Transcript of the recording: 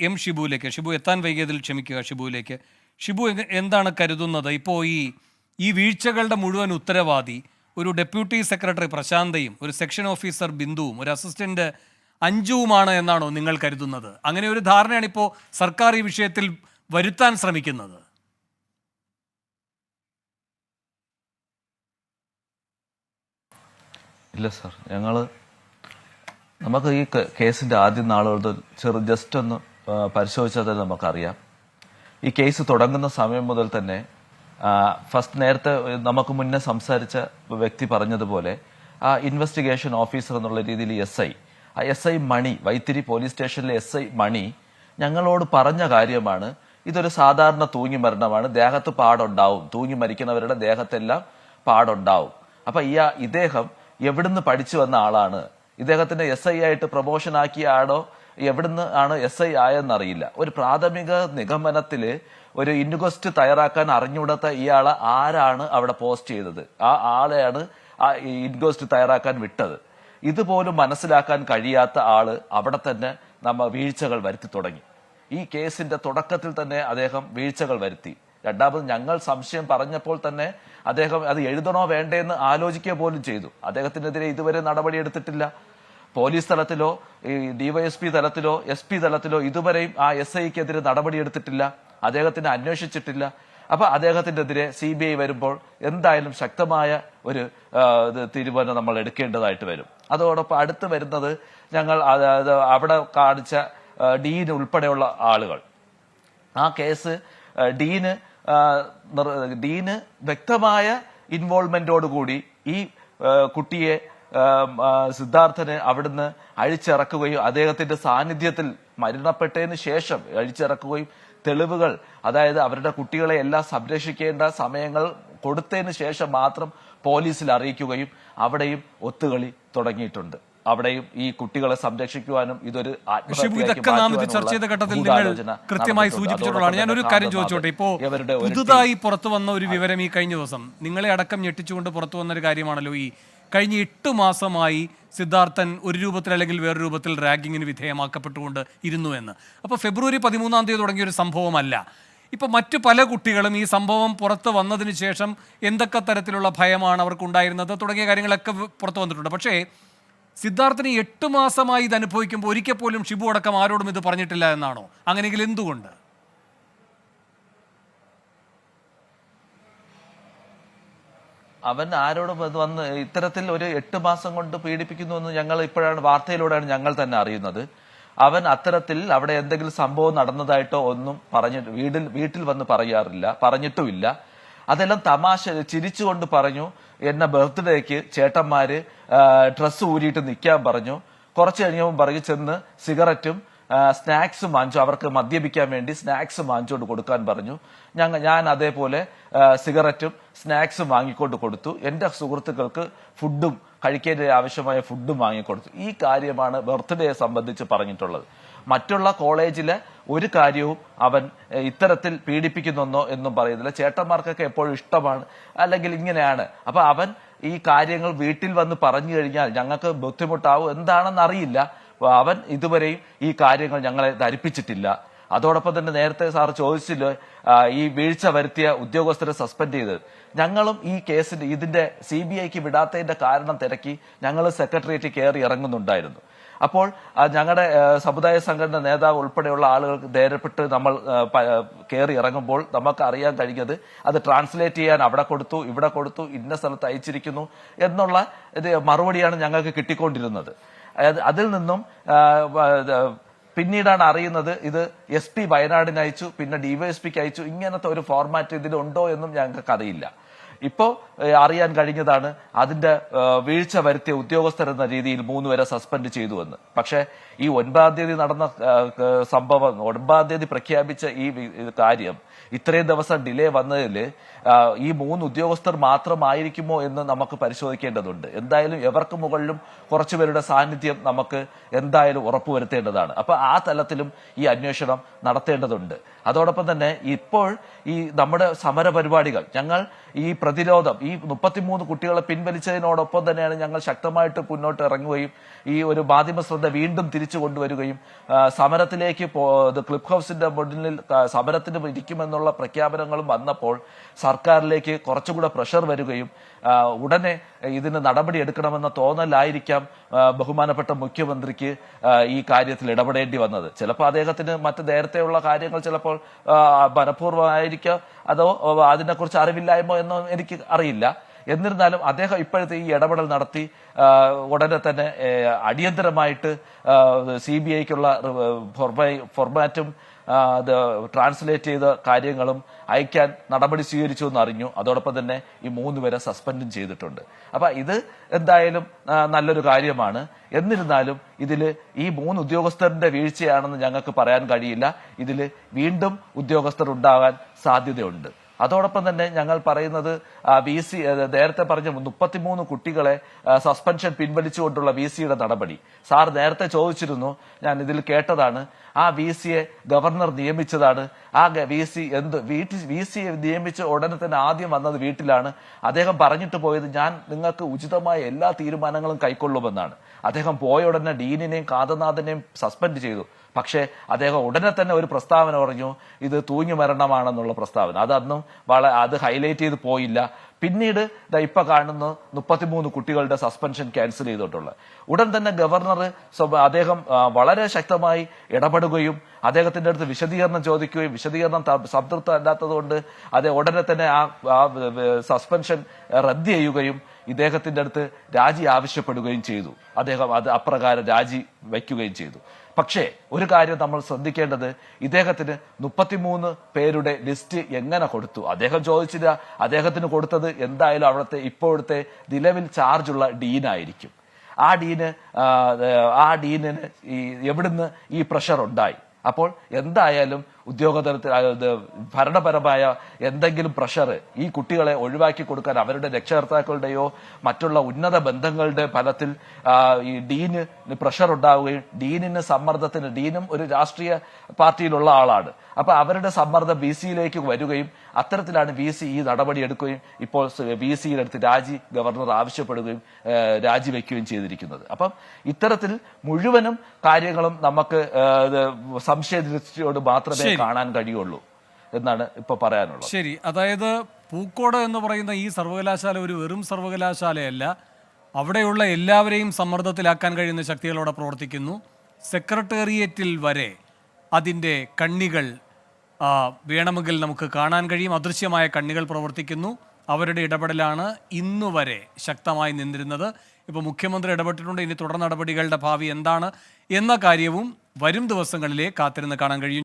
M ഷിബുവിലേക്ക്. Shibu എത്താൻ വൈകിയതിൽ ക്ഷമിക്കുക. ഷിബു എന്താണ് കരുതുന്നത്? ഇപ്പോൾ ഈ വീഴ്ചകളുടെ മുഴുവൻ ഉത്തരവാദി ഒരു ഡെപ്യൂട്ടി സെക്രട്ടറി പ്രശാന്തയും ഒരു സെക്ഷൻ ഓഫീസർ ബിന്ദുവും ഒരു അസിസ്റ്റന്റ് അഞ്ജുവുമാണ് എന്നാണോ നിങ്ങൾ കരുതുന്നത്? അങ്ങനെ ഒരു ധാരണയാണ് ഇപ്പോൾ സർക്കാർ ഈ വിഷയത്തിൽ വരുത്താൻ ശ്രമിക്കുന്നത്. ഇല്ല സാർ, നമുക്ക് ഈ കേസിന്റെ ആദ്യ നാളുകൾ ജസ്റ്റ് ഒന്ന് പരിശോധിച്ചാൽ തന്നെ നമുക്കറിയാം. ഈ കേസ് തുടങ്ങുന്ന സമയം മുതൽ തന്നെ നേരത്തെ നമുക്ക് മുന്നേ സംസാരിച്ച വ്യക്തി പറഞ്ഞതുപോലെ ആ ഇൻവെസ്റ്റിഗേഷൻ ഓഫീസർ എന്നുള്ള രീതിയിൽ S I Mani, Vythiri police സ്റ്റേഷനിലെ എസ് ഐ മണി ഞങ്ങളോട് പറഞ്ഞ കാര്യമാണ്, ഇതൊരു സാധാരണ തൂങ്ങി മരണമാണ്, ദേഹത്ത് പാടുണ്ടാവും, തൂങ്ങി മരിക്കുന്നവരുടെ ദേഹത്തെല്ലാം പാടുണ്ടാവും. അപ്പൊ ഇദ്ദേഹം എവിടുന്ന് പഠിച്ചു വന്ന ആളാണ്, ഇദ്ദേഹത്തിന്റെ എസ് ഐ ആയിട്ട് പ്രൊമോഷൻ ആക്കിയ ആളോ എവിടുന്ന് ആണ് എസ് ഐ ആയെന്നറിയില്ല. ഒരു പ്രാഥമിക നിഗമനത്തില് ഒരു ഇൻക്വസ്റ്റ് തയ്യാറാക്കാൻ അറിഞ്ഞുകൂടാത്ത ഇയാളെ ആരാണ് അവിടെ പോസ്റ്റ് ചെയ്തത്, ആ ആളെയാണ് ആ ഇൻക്വസ്റ്റ് തയ്യാറാക്കാൻ വിട്ടത്. ഇതുപോലും മനസ്സിലാക്കാൻ കഴിയാത്ത ആള് അവിടെ തന്നെ വീഴ്ചകൾ വരുത്തി തുടങ്ങി. ഈ കേസിന്റെ തുടക്കത്തിൽ തന്നെ അദ്ദേഹം വീഴ്ചകൾ വരുത്തി. രണ്ടാമത് ഞങ്ങൾ സംശയം പറഞ്ഞപ്പോൾ തന്നെ അദ്ദേഹം അത് എഴുതണോ വേണ്ടേന്ന് ആലോചിക്കുക പോലും ചെയ്തു. അദ്ദേഹത്തിനെതിരെ ഇതുവരെ നടപടിയെടുത്തിട്ടില്ല. പോലീസ് തലത്തിലോ ഡിവൈഎസ്പി തലത്തിലോ SP തലത്തിലോ ഇതുവരെയും ആ SI-ക്കെതിരെ നടപടിയെടുത്തിട്ടില്ല, അദ്ദേഹത്തിനെ അന്വേഷിച്ചിട്ടില്ല. അപ്പൊ അദ്ദേഹത്തിനെതിരെ CBI വരുമ്പോൾ എന്തായാലും ശക്തമായ ഒരു തീരുമാനം നമ്മൾ എടുക്കേണ്ടതായിട്ട് വരും. അതോടൊപ്പം അടുത്ത് വരുന്നത് ഞങ്ങൾ അവിടെ കാണിച്ച ഡീൻ ഉൾപ്പെടെയുള്ള ആളുകൾ. ആ കേസ് ഡീന് വ്യക്തമായ ഇൻവോൾവ്മെന്റോടുകൂടി ഈ കുട്ടിയെ സിദ്ധാർത്ഥനെ അവിടുന്ന് അഴിച്ചിറക്കുകയും അദ്ദേഹത്തിന്റെ സാന്നിധ്യത്തിൽ മരണപ്പെട്ടതിന് ശേഷം അഴിച്ചിറക്കുകയും തെളിവുകൾ, അതായത് അവരുടെ കുട്ടികളെ എല്ലാം സംരക്ഷിക്കേണ്ട സമയങ്ങൾ കൊടുത്തതിന് ശേഷം മാത്രം പോലീസിൽ അറിയിക്കുകയും അവിടെയും ഒത്തുകളി തുടങ്ങിയിട്ടുണ്ട്. അവിടെയും ഈ കുട്ടികളെ സംരക്ഷിക്കുവാനും ഇതൊരു ഇതൊക്കെ നാം ഇത് ചർച്ച ചെയ്ത ഘട്ടത്തിൽ നിങ്ങൾ കൃത്യമായി സൂചിപ്പിച്ചിട്ടുള്ളതാണ്. ഞാൻ ഒരു കാര്യം ചോദിച്ചോട്ടെ, ഇപ്പോ പുതുതായി പുറത്തു വന്ന ഒരു വിവരം ഈ കഴിഞ്ഞ ദിവസം നിങ്ങളെ അടക്കം ഞെട്ടിച്ചുകൊണ്ട് പുറത്തു വന്നൊരു കാര്യമാണല്ലോ, ഈ കഴിഞ്ഞ 8 മാസമായി സിദ്ധാർത്ഥൻ ഒരു രൂപത്തിൽ അല്ലെങ്കിൽ വേറൊരു രൂപത്തിൽ റാഗിങ്ങിന് വിധേയമാക്കപ്പെട്ടുകൊണ്ട് ഇരുന്നു എന്ന്. അപ്പോൾ ഫെബ്രുവരി 13 തുടങ്ങിയ ഒരു സംഭവമല്ല. ഇപ്പോൾ മറ്റു പല കുട്ടികളും ഈ സംഭവം പുറത്ത് വന്നതിന് ശേഷം എന്തൊക്കെ തരത്തിലുള്ള ഭയമാണ് അവർക്കുണ്ടായിരുന്നത് തുടങ്ങിയ കാര്യങ്ങളൊക്കെ പുറത്തു വന്നിട്ടുണ്ട്. പക്ഷേ സിദ്ധാർത്ഥന് 8 മാസമായി ഇത് അനുഭവിക്കുമ്പോൾ ഒരിക്കൽ പോലും ഷിബു അടക്കം ആരോടും ഇത് പറഞ്ഞിട്ടില്ല എന്നാണോ? അങ്ങനെയെങ്കിൽ എന്തുകൊണ്ട്? അവൻ ആരോടും വന്ന് ഇത്തരത്തിൽ ഒരു 8 മാസം കൊണ്ട് പീഡിപ്പിക്കുന്നു എന്ന് ഞങ്ങൾ ഇപ്പോഴാണ് വാർത്തയിലൂടെയാണ് ഞങ്ങൾ തന്നെ അറിയുന്നത്. അവൻ അത്തരത്തിൽ അവിടെ എന്തെങ്കിലും സംഭവം നടന്നതായിട്ടോ ഒന്നും വീട്ടിൽ വന്ന് പറഞ്ഞിട്ടുമില്ല. അതെല്ലാം തമാശ ചിരിച്ചുകൊണ്ട് പറഞ്ഞു. എന്നെ ബർത്ത്ഡേക്ക് ചേട്ടന്മാര് ഡ്രസ്സ് ഊരിയിട്ട് നിൽക്കാൻ പറഞ്ഞു. കുറച്ച് കഴിഞ്ഞപ്പോൾ പറഞ്ഞു ചെന്ന് സിഗരറ്റും സ്നാക്സും വാങ്ങിച്ചു, അവർക്ക് മദ്യപിക്കാൻ വേണ്ടി സ്നാക്സ് വാങ്ങിച്ചുകൊണ്ട് കൊടുക്കാൻ പറഞ്ഞു. ഞാൻ അതേപോലെ സിഗരറ്റും സ്നാക്സും വാങ്ങിക്കൊണ്ട് കൊടുത്തു. എന്റെ സുഹൃത്തുക്കൾക്ക് ഫുഡും കഴിക്കാൻ ആവശ്യമായ ഫുഡും വാങ്ങിക്കൊടുത്തു. ഈ കാര്യമാണ് ബർത്ത്ഡേയെ സംബന്ധിച്ച് പറഞ്ഞിട്ടുള്ളത്. മറ്റുള്ള കോളേജിലെ ഒരു കാര്യവും അവൻ ഇത്തരത്തിൽ പീഡിപ്പിക്കുന്നെന്നോ എന്നും പറയുന്നില്ല. ചേട്ടന്മാർക്കൊക്കെ എപ്പോഴും ഇഷ്ടമാണ്, അല്ലെങ്കിൽ ഇങ്ങനെയാണ്. അപ്പൊ അവൻ ഈ കാര്യങ്ങൾ വീട്ടിൽ വന്ന് പറഞ്ഞു കഴിഞ്ഞാൽ ഞങ്ങൾക്ക് ബുദ്ധിമുട്ടാവും, എന്താണെന്ന് അറിയില്ല. അവൻ ഇതുവരെയും ഈ കാര്യങ്ങൾ ഞങ്ങളെ ധരിപ്പിച്ചിട്ടില്ല. അതോടൊപ്പം തന്നെ നേരത്തെ സാർ ചോദിച്ചില്ലോ, ഈ വീഴ്ച വരുത്തിയ ഉദ്യോഗസ്ഥരെ സസ്പെൻഡ് ചെയ്തത്. ഞങ്ങളും ഈ കേസിന്റെ ഇതിന്റെ CBIക്ക് വിടാത്തതിന്റെ കാരണം തിരക്കി ഞങ്ങൾ സെക്രട്ടേറിയറ്റ് കയറി ഇറങ്ങുന്നുണ്ടായിരുന്നു. അപ്പോൾ ഞങ്ങളുടെ സമുദായ സംഘടന നേതാവ് ഉൾപ്പെടെയുള്ള ആളുകൾക്ക് നേരിട്ട് നമ്മൾ കയറി ഇറങ്ങുമ്പോൾ നമുക്ക് അറിയാൻ കഴിഞ്ഞത് അത് ട്രാൻസ്ലേറ്റ് ചെയ്യാൻ അവിടെ കൊടുത്തു, ഇവിടെ കൊടുത്തു, ഇന്ന സ്ഥലത്ത് അയച്ചിരിക്കുന്നു എന്നുള്ള മറുപടിയാണ് ഞങ്ങൾക്ക് കിട്ടിക്കൊണ്ടിരുന്നത്. അതിൽ നിന്നും പിന്നീടാണ് അറിയുന്നത് ഇത് SP വയനാടിന് അയച്ചു, പിന്നെ DYSPക്ക് അയച്ചു. ഇങ്ങനത്തെ ഒരു ഫോർമാറ്റ് ഇതിലുണ്ടോ എന്നും ഞങ്ങൾക്ക് അറിയില്ല. ഇപ്പോ അറിയാൻ കഴിഞ്ഞതാണ് അതിന്റെ വീഴ്ച വരുത്തിയ ഉദ്യോഗസ്ഥർ എന്ന രീതിയിൽ 3 പേരെ സസ്പെൻഡ് ചെയ്തു എന്ന്. പക്ഷെ ഈ 9-ാം തീയതി നടന്ന സംഭവം, 9-ാം തീയതി പ്രഖ്യാപിച്ച ഈ കാര്യം ഇത്രയും ദിവസം ഡിലേ വന്നതിൽ ഈ 3 ഉദ്യോഗസ്ഥർ മാത്രമായിരിക്കുമോ എന്ന് നമുക്ക് പരിശോധിക്കേണ്ടതുണ്ട്. എന്തായാലും എവർക്ക് മുകളിലും കുറച്ചുപേരുടെ സാന്നിധ്യം നമുക്ക് എന്തായാലും ഉറപ്പുവരുത്തേണ്ടതാണ്. അപ്പൊ ആ തലത്തിലും ഈ അന്വേഷണം നടത്തേണ്ടതുണ്ട്. അതോടൊപ്പം തന്നെ ഇപ്പോൾ ഈ നമ്മുടെ സമര പരിപാടികൾ ഞങ്ങൾ ഈ പ്രതിരോധം ഈ 33 കുട്ടികളെ പിൻവലിച്ചതിനോടൊപ്പം തന്നെയാണ് ഞങ്ങൾ ശക്തമായിട്ട് മുന്നോട്ട് ഇറങ്ങുകയും ഈ ഒരു മാധ്യമ ശ്രദ്ധ വീണ്ടും തിരിച്ചു കൊണ്ടുവരികയും സമരത്തിലേക്ക് ക്ലിഫ് ഹൗസിന്റെ മുന്നിൽ സമരത്തിന് ഇരിക്കുമെന്നുള്ള പ്രഖ്യാപനങ്ങളും വന്നപ്പോൾ സർക്കാരിലേക്ക് കുറച്ചുകൂടെ പ്രഷർ വരികയും ഉടനെ ഇതിന് നടപടി എടുക്കണമെന്ന തോന്നലായിരിക്കാം ബഹുമാനപ്പെട്ട മുഖ്യമന്ത്രിക്ക് ഈ കാര്യത്തിൽ ഇടപെടേണ്ടി വന്നത്. ചിലപ്പോൾ അദ്ദേഹത്തിന് മറ്റ് നേരത്തെയുള്ള കാര്യങ്ങൾ ചിലപ്പോൾ മനഃപൂർവ്വമായിരിക്കാം, അതോ അതിനെക്കുറിച്ച് അറിവില്ലായ്മോ എന്നോ എനിക്ക് അറിയില്ല. എന്നിരുന്നാലും അദ്ദേഹം ഇപ്പോഴത്തെ ഈ ഇടപെടൽ നടത്തി ഉടനെ തന്നെ അടിയന്തരമായിട്ട് CBIക്കുള്ള ഫോർമാറ്റും അത് ട്രാൻസ്ലേറ്റ് ചെയ്ത കാര്യങ്ങളും അയക്കാൻ നടപടി സ്വീകരിച്ചു എന്ന് അറിഞ്ഞു. അതോടൊപ്പം തന്നെ ഈ 3 പേരെ സസ്പെൻഡും ചെയ്തിട്ടുണ്ട്. അപ്പൊ ഇത് എന്തായാലും നല്ലൊരു കാര്യമാണ്. എന്നിരുന്നാലും ഇതിൽ ഈ 3 ഉദ്യോഗസ്ഥരുടെ വീഴ്ചയാണെന്ന് ഞങ്ങൾക്ക് പറയാൻ കഴിയില്ല. ഇതിൽ വീണ്ടും ഉദ്യോഗസ്ഥർ ഉണ്ടാകാൻ സാധ്യതയുണ്ട്. അതോടൊപ്പം തന്നെ ഞങ്ങൾ പറയുന്നത് VC നേരത്തെ പറഞ്ഞ 33 കുട്ടികളെ സസ്പെൻഷൻ പിൻവലിച്ചുകൊണ്ടുള്ള VCയുടെ നടപടി സാർ നേരത്തെ ചോദിച്ചിരുന്നു. ഞാൻ ഇതിൽ കേട്ടതാണ്, ആ VCയെ ഗവർണർ നിയമിച്ചതാണ്. ആ VC നിയമിച്ച ഉടനെ തന്നെ ആദ്യം വന്നത് വീട്ടിലാണ്. അദ്ദേഹം പറഞ്ഞിട്ട് പോയത് ഞാൻ നിങ്ങൾക്ക് ഉചിതമായ എല്ലാ തീരുമാനങ്ങളും കൈക്കൊള്ളുമെന്നാണ്. അദ്ദേഹം പോയ ഉടനെ ഡീനിനെയും കാതനാഥനെയും സസ്പെൻഡ് ചെയ്തു. പക്ഷേ അദ്ദേഹം ഉടനെ തന്നെ ഒരു പ്രസ്താവന പറഞ്ഞു, ഇത് തൂങ്ങി മരണമാണെന്നുള്ള പ്രസ്താവന. അതൊന്നും അത് ഹൈലൈറ്റ് ചെയ്ത് പോയില്ല. പിന്നീട് ഇപ്പൊ കാണുന്ന 33 കുട്ടികളുടെ സസ്പെൻഷൻ ക്യാൻസൽ ചെയ്തിട്ടുള്ളത്. ഉടൻ തന്നെ ഗവർണർ അദ്ദേഹം വളരെ ശക്തമായി ഇടപെടുകയും അദ്ദേഹത്തിന്റെ അടുത്ത് വിശദീകരണം ചോദിക്കുകയും വിശദീകരണം സംതൃപ്തി അല്ലാത്തതുകൊണ്ട് ഉടനെ തന്നെ ആ സസ്പെൻഷൻ റദ്ദ് ചെയ്യുകയും ഇദ്ദേഹത്തിന്റെ അടുത്ത് രാജി ആവശ്യപ്പെടുകയും ചെയ്തു. അദ്ദേഹം അത് അപ്രകാരം രാജി വയ്ക്കുകയും ചെയ്തു. പക്ഷേ ഒരു കാര്യം നമ്മൾ ശ്രദ്ധിക്കേണ്ടത്, ഇദ്ദേഹത്തിന് 33 പേരുടെ ലിസ്റ്റ് എങ്ങനെ കൊടുത്തു? അദ്ദേഹം ചോദിച്ചില്ല. അദ്ദേഹത്തിന് കൊടുത്തത് എന്തായാലും ഇപ്പോഴത്തെ നിലവിൽ ചാർജുള്ള ഡീനായിരിക്കും. ആ ഡീനിന് എവിടുന്ന് ഈ പ്രഷർ ഉണ്ടായി? അപ്പോൾ എന്തായാലും ഉദ്യോഗതലത്തിൽ ഭരണപരമായ എന്തെങ്കിലും പ്രഷർ ഈ കുട്ടികളെ ഒഴിവാക്കി കൊടുക്കാൻ അവരുടെ രക്ഷകർത്താക്കളുടെയോ മറ്റുള്ള ഉന്നത ബന്ധങ്ങളുടെ ഫലത്തിൽ ഈ ഡീന് പ്രഷർ ഉണ്ടാവുകയും ഡീനിന് സമ്മർദ്ദത്തിന്, ഡീനും ഒരു രാഷ്ട്രീയ പാർട്ടിയിലുള്ള ആളാണ്, അപ്പൊ അവരുടെ സമ്മർദ്ദം VCയിലേക്ക് വരികയും അത്തരത്തിലാണ് VC ഈ നടപടി എടുക്കുകയും ഇപ്പോൾ VCയുടെ അടുത്ത് ഗവർണർ ആവശ്യപ്പെടുകയും രാജിവെക്കുകയും ചെയ്തിരിക്കുന്നത്. അപ്പം ഇത്തരത്തിൽ മുഴുവനും കാര്യങ്ങളും നമുക്ക് സംശയദൃഷ്ടിയോട് മാത്രമേ കാണാൻ കഴിയുള്ളൂ എന്നാണ് ഇപ്പൊ പറയാനുള്ളത്. ശരി, അതായത് പൂക്കോട് എന്ന് പറയുന്ന ഈ സർവകലാശാല ഒരു വെറും സർവകലാശാലയല്ല. അവിടെയുള്ള എല്ലാവരെയും സമ്മർദ്ദത്തിലാക്കാൻ കഴിയുന്ന ശക്തികളോടെ പ്രവർത്തിക്കുന്നു. സെക്രട്ടേറിയറ്റിൽ വരെ അതിൻ്റെ കണ്ണികൾ വേണമെങ്കിൽ നമുക്ക് കാണാൻ കഴിയും. അദൃശ്യമായ കണ്ണികൾ പ്രവർത്തിക്കുന്നു. അവരുടെ ഇടപെടലാണ് ഇന്നുവരെ ശക്തമായി നിന്നിരുന്നത്. ഇപ്പോൾ മുഖ്യമന്ത്രി ഇടപെട്ടിട്ടുണ്ട്. ഇനി തുടർ നടപടികളുടെ ഭാവി എന്താണ് എന്ന കാര്യവും വരും ദിവസങ്ങളിലെ കാത്തിരുന്ന് കാണാൻ കഴിയും.